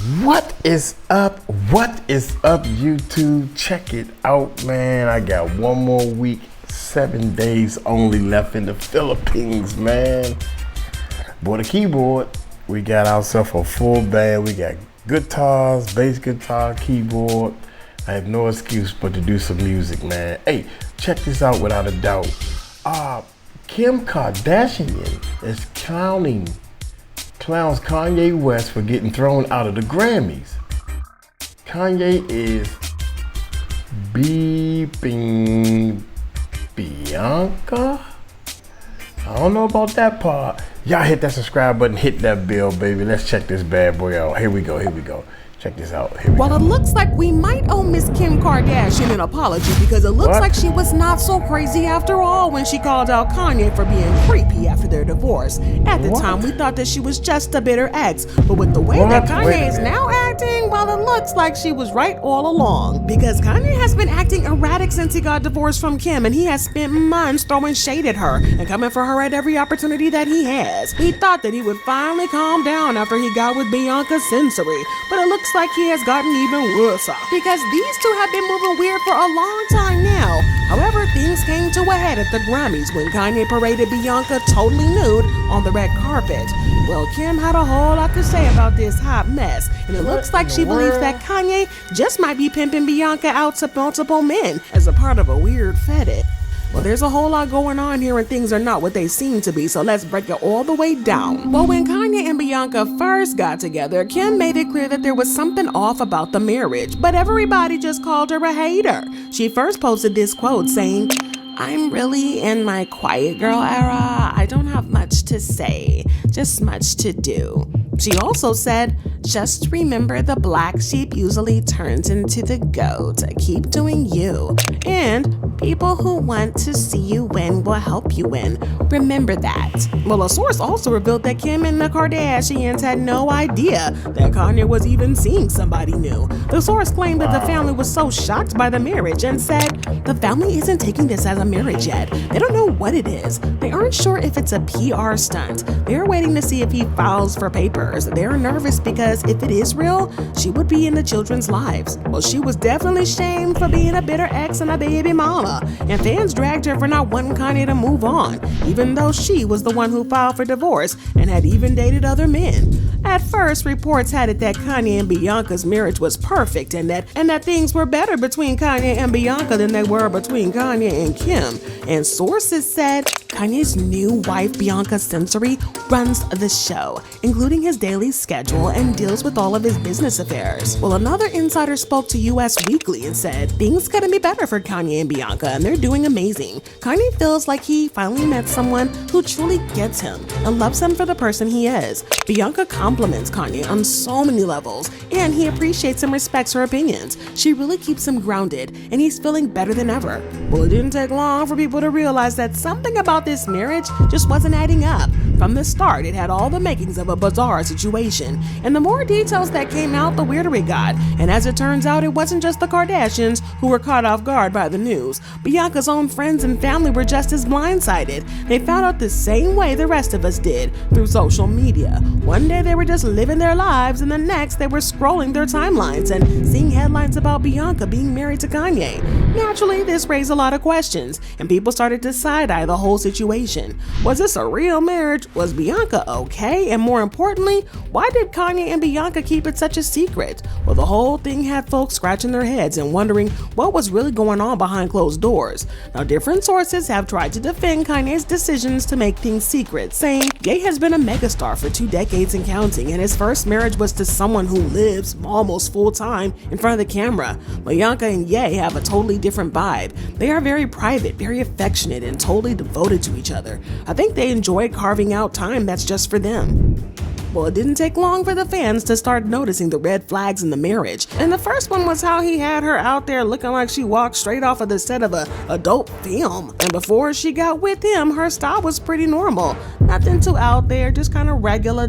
What is up? What is up, YouTube? Check it out, man. I got one more week, 7 days only left in the Philippines, man. Bought a keyboard. We got ourselves a full band. We got guitars, bass guitar, keyboard. I have no excuse but to do some music, man. Hey, check this out without a doubt. Kim Kardashian is clowns Kanye West for getting thrown out of the Grammys. Kanye is beeping Bianca? I don't know about that part. Y'all hit that subscribe button, hit that bell, baby. Let's check this bad boy out. Here we go. Check this out. Well, it looks like we might owe Miss Kim Kardashian an apology because it looks like she was not so crazy after all when she called out Kanye for being creepy after their divorce. At the time, we thought that she was just a bitter ex, but with the way that Kanye is now acting, well, it looks like she was right all along. Because Kanye has been acting erratic since he got divorced from Kim, and he has spent months throwing shade at her and coming for her at every opportunity that he has. He thought that he would finally calm down after he got with Bianca Censori, but it looks like he has gotten even worse because these two have been moving weird for a long time now. However, things came to a head at the Grammys when Kanye paraded Bianca totally nude on the red carpet. Well, Kim had a whole lot to say about this hot mess, and it looks like she believes that Kanye just might be pimping Bianca out to multiple men as a part of a weird fetish. Well, there's a whole lot going on here and things are not what they seem to be, so let's break it all the way down. Well, when Kanye and Bianca first got together, Kim made it clear that there was something off about the marriage, but everybody just called her a hater. She first posted this quote saying, "I'm really in my quiet girl era. I don't have much to say, just much to do." She also said, "Just remember the black sheep usually turns into the goat. Keep doing you. And people who want to see you win will help you win. Remember that." Well, a source also revealed that Kim and the Kardashians had no idea that Kanye was even seeing somebody new. The source claimed that the family was so shocked by the marriage and said, "The family isn't taking this as a marriage yet. They don't know what it is. They aren't sure if it's a PR stunt. They're waiting to see if he files for papers. They're nervous because if it is real, she would be in the children's lives." Well, she was definitely shamed for being a bitter ex and a baby mama, and fans dragged her for not wanting Kanye to move on, even though she was the one who filed for divorce and had even dated other men. At first, reports had it that Kanye and Bianca's marriage was perfect and that things were better between Kanye and Bianca than they were between Kanye and Kim. And sources said Kanye's new wife, Bianca Censori, runs the show, including his daily schedule and deals with all of his business affairs. Well, another insider spoke to US Weekly and said things couldn't be better for Kanye and Bianca, and they're doing amazing. Kanye feels like he finally met someone who truly gets him and loves him for the person he is. Bianca compliments Kanye on so many levels, and he appreciates and respects her opinions. She really keeps him grounded, and he's feeling better than ever. Well, it didn't take long for people to realize that something about this marriage just wasn't adding up. From the start, it had all the makings of a bizarre situation, and the more details that came out, the weirder it got. And as it turns out, it wasn't just the Kardashians who were caught off guard by the news. Bianca's own friends and family were just as blindsided. They found out the same way the rest of us did, through social media. One day they were just living their lives, and the next they were scrolling their timelines and seeing headlines about Bianca being married to Kanye. Naturally, this raised a lot of questions, and people started to side-eye the whole situation. Was this a real marriage? Was Bianca okay? And more importantly, why did Kanye and Bianca keep it such a secret? Well, the whole thing had folks scratching their heads and wondering what was really going on behind closed doors. Now, different sources have tried to defend Kanye's decisions to make things secret, saying Ye has been a megastar for 2 decades and counting, and his first marriage was to someone who lives almost full-time in front of the camera. Bianca and Ye have a totally different vibe. They are very private, very affectionate, and totally devoted to each other. I think they enjoy carving out time that's just for them. Well, it didn't take long for the fans to start noticing the red flags in the marriage. And the first one was how he had her out there looking like she walked straight off of the set of a adult film. And before she got with him, her style was pretty normal. Nothing too out there, just kind of regular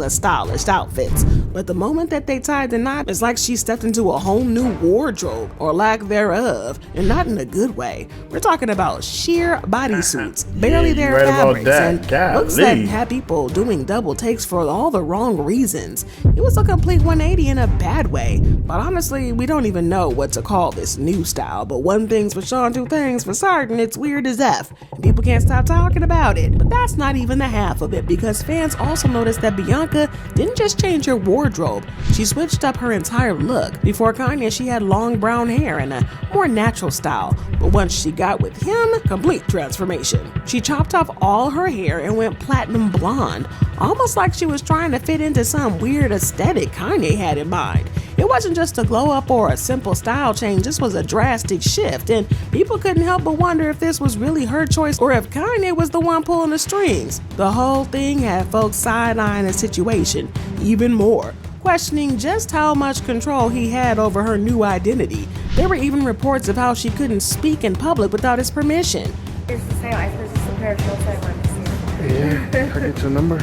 stylish outfits. But the moment that they tied the knot, it's like she stepped into a whole new wardrobe, or lack thereof, and not in a good way. We're talking about sheer bodysuits, barely their fabrics, and looks that had people doing double double takes for all the wrong reasons. It was a complete 180 in a bad way, but honestly, we don't even know what to call this new style. But one thing's for sure, two things for certain, it's weird as F, and people can't stop talking about it. But that's not even the half of it, because fans also noticed that Bianca didn't just change her wardrobe, she switched up her entire look. Before Kanye, she had long brown hair and a more natural style, but once she got with him, complete transformation. She chopped off all her hair and went platinum blonde, almost like she was trying to fit into some weird aesthetic Kanye had in mind. It wasn't just a glow up or a simple style change, this was a drastic shift, and people couldn't help but wonder if this was really her choice or if Kanye was the one pulling the strings. The whole thing had folks side-eyeing the situation even more, questioning just how much control he had over her new identity. There were even reports of how she couldn't speak in public without his permission. It's the same. I suppose it's a pair of shorts I want to see. Yeah, I get your number.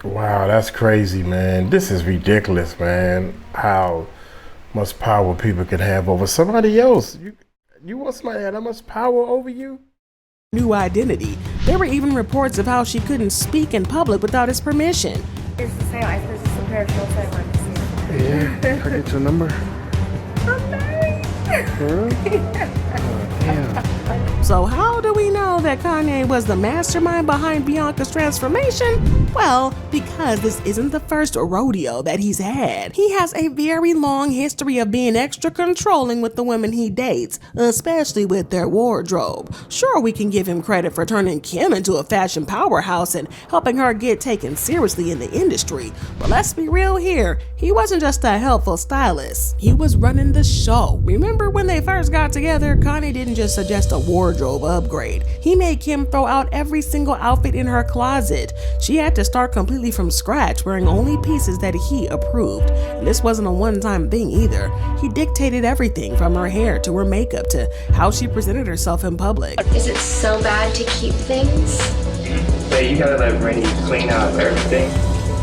Wow, that's crazy, man. This is ridiculous, man. How much power people can have over somebody else. You want somebody to have that much power over you? New identity. There were even reports of how she couldn't speak in public without his permission. It's the same. I suppose it's a pair of shorts I want to see. Yeah, I get your number. I'm married. Damn. So how do we know that Kanye was the mastermind behind Bianca's transformation? Well, because this isn't the first rodeo that he's had. He has a very long history of being extra controlling with the women he dates, especially with their wardrobe. Sure, we can give him credit for turning Kim into a fashion powerhouse and helping her get taken seriously in the industry, but let's be real here, he wasn't just a helpful stylist. He was running the show. Remember when they first got together, Kanye didn't just suggest a wardrobe upgrade. He made Kim throw out every single outfit in her closet. She had to start completely from scratch, wearing only pieces that he approved. And this wasn't a one-time thing either. He dictated everything from her hair to her makeup to how she presented herself in public. Is it so bad to keep things? So you gotta let Randy clean out everything.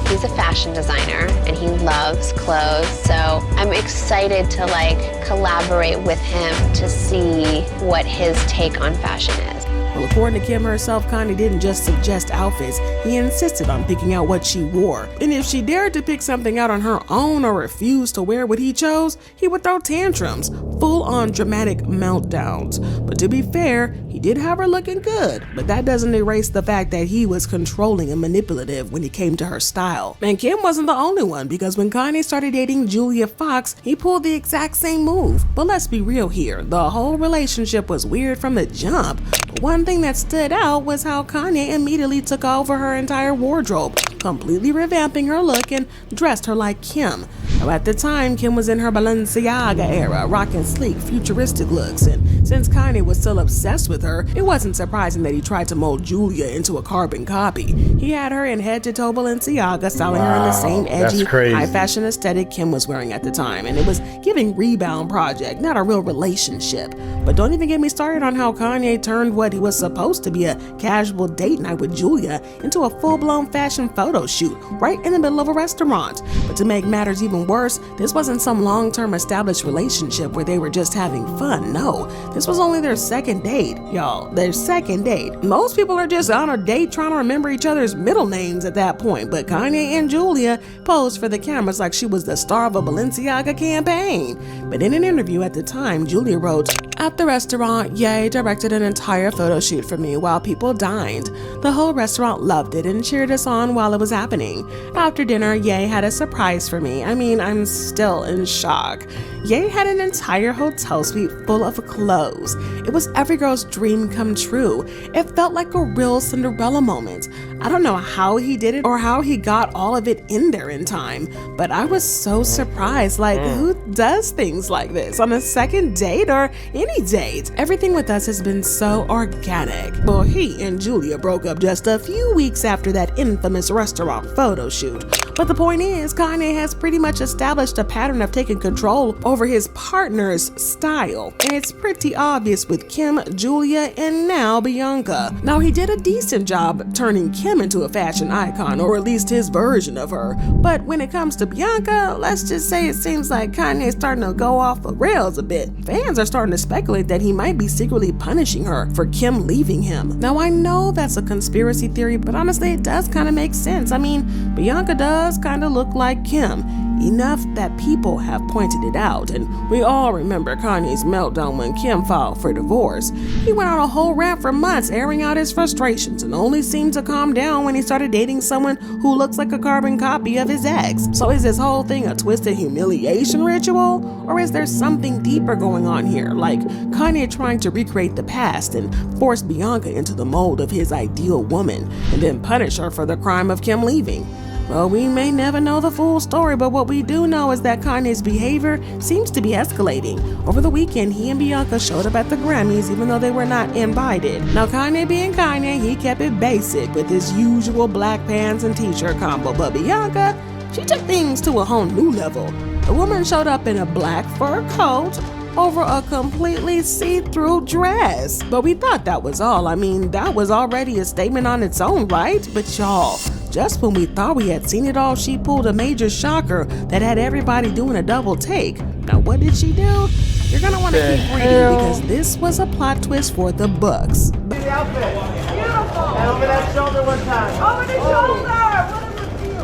He's a fashion designer and he loves clothes, so I'm excited to collaborate with him to see what his take on fashion is. Well, according to Kim herself, Kanye didn't just suggest outfits, he insisted on picking out what she wore. And if she dared to pick something out on her own or refused to wear what he chose, he would throw tantrums, full-on dramatic meltdowns. But to be fair, he did have her looking good, but that doesn't erase the fact that he was controlling and manipulative when it came to her style. And Kim wasn't the only one, because when Kanye started dating Julia Fox, he pulled the exact same move. But let's be real here, the whole relationship was weird from the jump. But one thing that stood out was how Kanye immediately took over her entire wardrobe, completely revamping her look and dressed her like Kim. Now at the time, Kim was in her Balenciaga era, rocking sleek, futuristic looks, and since Kanye was still obsessed with her, it wasn't surprising that he tried to mold Julia into a carbon copy. He had her in head-to-toe Balenciaga, styling her in the same edgy, high-fashion aesthetic Kim was wearing at the time, and it was giving rebound project, not a real relationship. But don't even get me started on how Kanye turned what he was supposed to be a casual date night with Julia into a full-blown fashion photo shoot right in the middle of a restaurant. But to make matters even worse, this wasn't some long-term established relationship where they were just having fun. No, this was only their second date, y'all. Their second date. Most people are just on a date trying to remember each other's middle names at that point, but Kanye and Julia posed for the cameras like she was the star of a Balenciaga campaign. But in an interview at the time, Julia wrote, "At the restaurant, Ye directed an entire photo shoot for me while people dined. The whole restaurant loved it and cheered us on while it was happening. After dinner, Ye had a surprise for me. I mean, I'm still in shock. Ye had an entire hotel suite full of clothes. It was every girl's dream come true. It felt like a real Cinderella moment. I don't know how he did it or how he got all of it in there in time, but I was so surprised. Like, who does things like this on a second date or any date? Everything with us has been so organic." Well, he and Julia broke up just a few weeks after that infamous restaurant photo shoot. But the point is, Kanye has pretty much established a pattern of taking control over his partner's style. And it's pretty obvious with Kim, Julia, and now Bianca. Now, he did a decent job turning Kim into a fashion icon, or at least his version of her. But when it comes to Bianca, let's just say it seems like Kanye's starting to go off the rails a bit. Fans are starting to speculate speculate that he might be secretly punishing her for Kim leaving him. Now I know that's a conspiracy theory, but honestly it does kind of make sense. I mean, Bianca does kind of look like Kim, enough that people have pointed it out, and we all remember Kanye's meltdown when Kim filed for divorce. He went on a whole rant for months airing out his frustrations and only seemed to calm down when he started dating someone who looks like a carbon copy of his ex. So is this whole thing a twisted humiliation ritual? Or is there something deeper going on here, like Kanye trying to recreate the past and force Bianca into the mold of his ideal woman and then punish her for the crime of Kim leaving? Well, we may never know the full story, but what we do know is that Kanye's behavior seems to be escalating. Over the weekend, he and Bianca showed up at the Grammys even though they were not invited. Now, Kanye being Kanye, he kept it basic with his usual black pants and t-shirt combo, but Bianca, she took things to a whole new level. The woman showed up in a black fur coat over a completely see-through dress. But we thought that was all. I mean, that was already a statement on its own, right? But y'all, just when we thought we had seen it all, she pulled a major shocker that had everybody doing a double take. Now, what did she do? You're gonna want to keep reading because this was a plot twist for the books. The outfit. Beautiful. And over that shoulder one time. Over the shoulder. What is this view?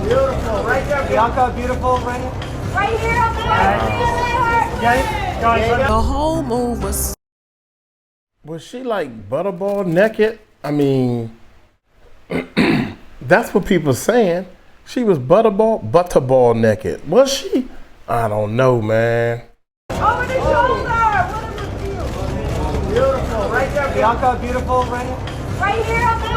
Beautiful. Right there, Bianca. Beautiful. Right here. Right here on the right. The whole move was she like butterball naked? I mean, that's what people saying. She was butterball naked. Was she? I don't know, man. Over the shoulder. What is this view? Beautiful. Right there, Bianca. Beautiful. Right here. Right here on the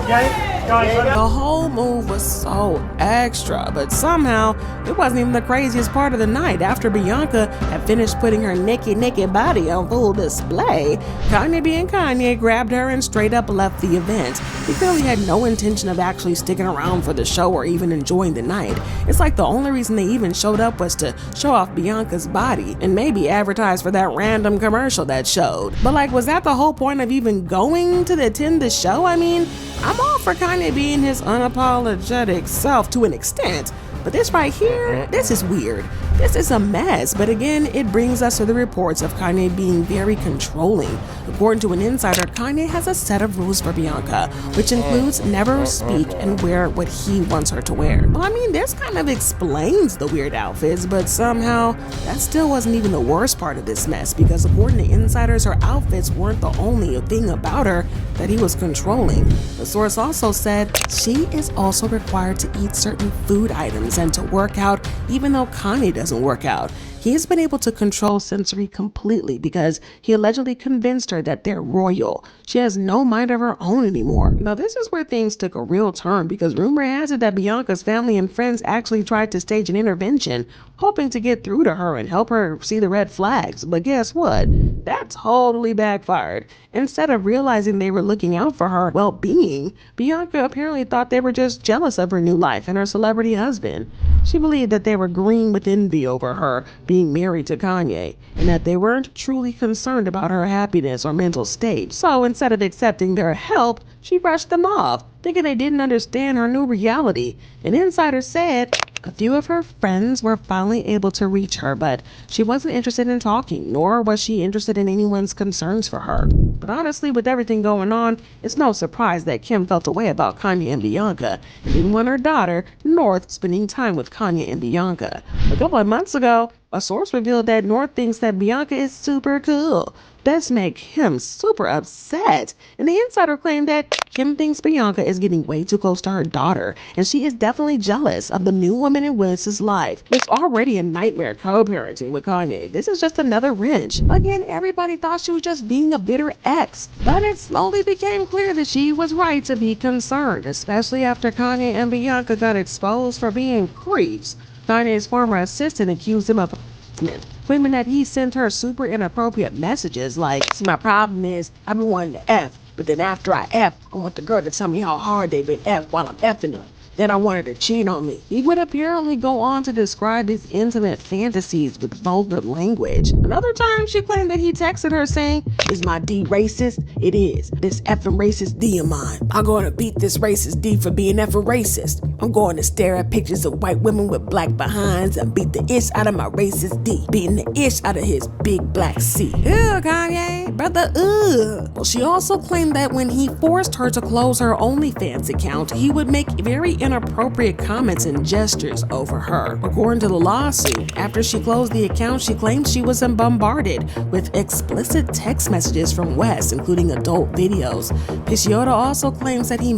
right. the whole move was so extra, but somehow it wasn't even the craziest part of the night. After Bianca had finished putting her naked body on full display, Kanye being Kanye grabbed her and straight up left the event. He clearly had no intention of actually sticking around for the show or even enjoying the night. It's like the only reason they even showed up was to show off Bianca's body and maybe advertise for that random commercial that showed. But like, was that the whole point of even going to attend the show? I mean, I'm all for Kanye being his unapologetic self to an extent, but this right here, this is weird. This is a mess, but again, it brings us to the reports of Kanye being very controlling. According to an insider, Kanye has a set of rules for Bianca, which includes never speak and wear what he wants her to wear. Well, I mean, this kind of explains the weird outfits, but somehow that still wasn't even the worst part of this mess, because according to insiders, her outfits weren't the only thing about her that he was controlling. The source also said she is also required to eat certain food items and to work out, even though Kanye doesn't work out. He's been able to control Censori completely because he allegedly convinced her that they're royal. She has no mind of her own anymore. Now, this is where things took a real turn, because rumor has it that Bianca's family and friends actually tried to stage an intervention, hoping to get through to her and help her see the red flags. But guess what? That totally backfired. Instead of realizing they were looking out for her well-being, Bianca apparently thought they were just jealous of her new life and her celebrity husband. She believed that they were green with envy over her being married to Kanye, and that they weren't truly concerned about her happiness or mental state. So instead of accepting their help, she brushed them off, thinking they didn't understand her new reality. An insider said a few of her friends were finally able to reach her, but she wasn't interested in talking, nor was she interested in anyone's concerns for her. But honestly, with everything going on, it's no surprise that Kim felt a way about Kanye and Bianca, and didn't want her daughter, North, spending time with Kanye and Bianca. A couple of months ago, a source revealed that North thinks that Bianca is super cool. This makes him super upset. And the insider claimed that Kim thinks Bianca is getting way too close to her daughter, and she is definitely jealous of the new woman in Willis's life. It's already a nightmare co-parenting with Kanye. This is just another wrench. Again, everybody thought she was just being a bitter ex, but it slowly became clear that she was right to be concerned, especially after Kanye and Bianca got exposed for being creeps. Kanye's former assistant accused him of claiming that he sent her super inappropriate messages like, "See, my problem is I've been wanting to F, but then after I F, I want the girl to tell me how hard they've been F while I'm F'ing her." that I wanted to cheat on me. He would apparently go on to describe his intimate fantasies with vulgar language. Another time, she claimed that he texted her saying, "Is my D racist? It is. This effing racist D of mine. I'm going to beat this racist D for being effing racist. I'm going to stare at pictures of white women with black behinds and beat the ish out of my racist D, beating the ish out of his big black C." Ew, Kanye, brother, ugh. Well, she also claimed that when he forced her to close her OnlyFans account, he would make very inappropriate comments and gestures over her. According to the lawsuit, after she closed the account, she claimed she was bombarded with explicit text messages from West, including adult videos. Picciotto also claims that he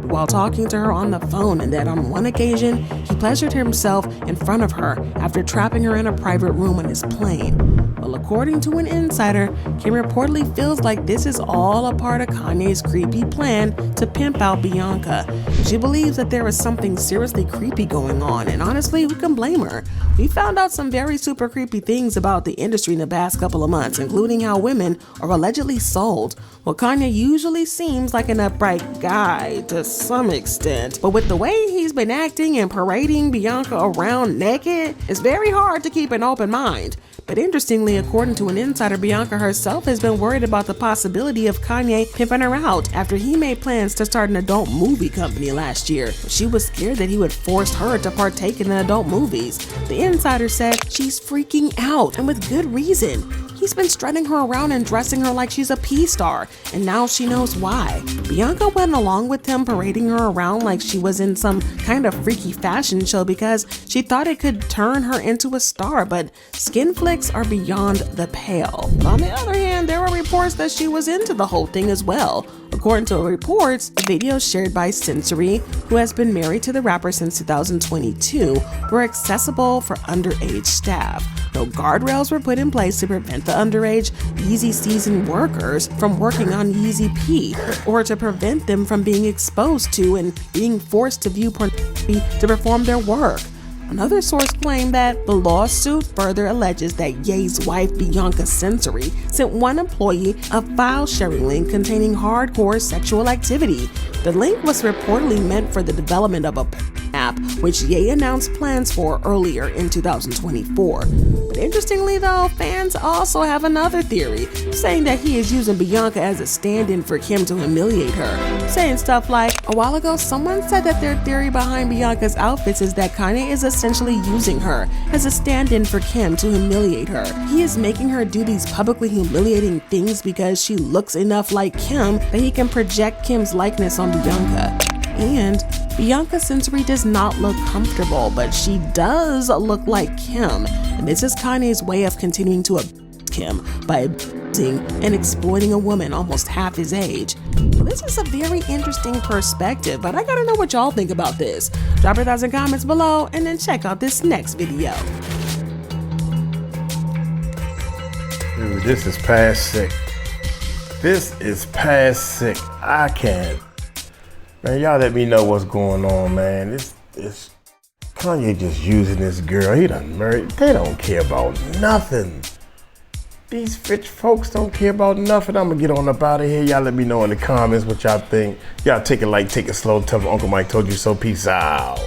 while talking to her on the phone, and that on one occasion, he pleasured himself in front of her after trapping her in a private room on his plane. Well, according to an insider, Kim reportedly feels like this is all a part of Kanye's creepy plan to pimp out Bianca. She believes that there is something seriously creepy going on, and honestly, who can blame her? We found out some very super creepy things about the industry in the past couple of months, including how women are allegedly sold. Well, Kanye usually seems like an upright guy to some extent, but with the way he's been acting and parading Bianca around naked, it's very hard to keep an open mind. But interestingly, according to an insider, Bianca herself has been worried about the possibility of Kanye pimping her out after he made plans to start an adult movie company last year. She was scared that he would force her to partake in the adult movies. The insider said she's freaking out, and with good reason. He's been strutting her around and dressing her like she's a P-star, and now she knows why. Bianca went along with him parading her around like she was in some kind of freaky fashion show because she thought it could turn her into a star, but skin flicks are beyond the pale. On the other hand, there were reports that she was into the whole thing as well. According to reports, videos shared by Censori, who has been married to the rapper since 2022, were accessible for underage staff. No guardrails were put in place to prevent the underage Yeezy season workers from working on Yeezy P, or to prevent them from being exposed to and being forced to view pornography to perform their work. Another source claimed that the lawsuit further alleges that Ye's wife, Bianca Censori, sent one employee a file-sharing link containing hardcore sexual activity. The link was reportedly meant for the development of a app, which Ye announced plans for earlier in 2024. But interestingly though, fans also have another theory, saying that he is using Bianca as a stand-in for Kim to humiliate her, saying stuff like, "A while ago, someone said that their theory behind Bianca's outfits is that Kanye is essentially using her as a stand-in for Kim to humiliate her. He is making her do these publicly humiliating things because she looks enough like Kim that he can project Kim's likeness on Bianca." And Bianca Censori does not look comfortable, but she does look like Kim. And this is Kanye's way of continuing to abuse Kim by abusing and exploiting a woman almost half his age. Well, this is a very interesting perspective, but I gotta know what y'all think about this. Drop your thoughts in comments below, and then check out this next video. Dude, this is past sick. This is past sick. I can't. Man, y'all let me know what's going on, man. It's Kanye just using this girl. He done married. They don't care about nothing. These rich folks don't care about nothing. I'm gonna get on up out of here. Y'all let me know in the comments what y'all think. Y'all take it light, take it slow. Tell me Uncle Mike told you so. Peace out.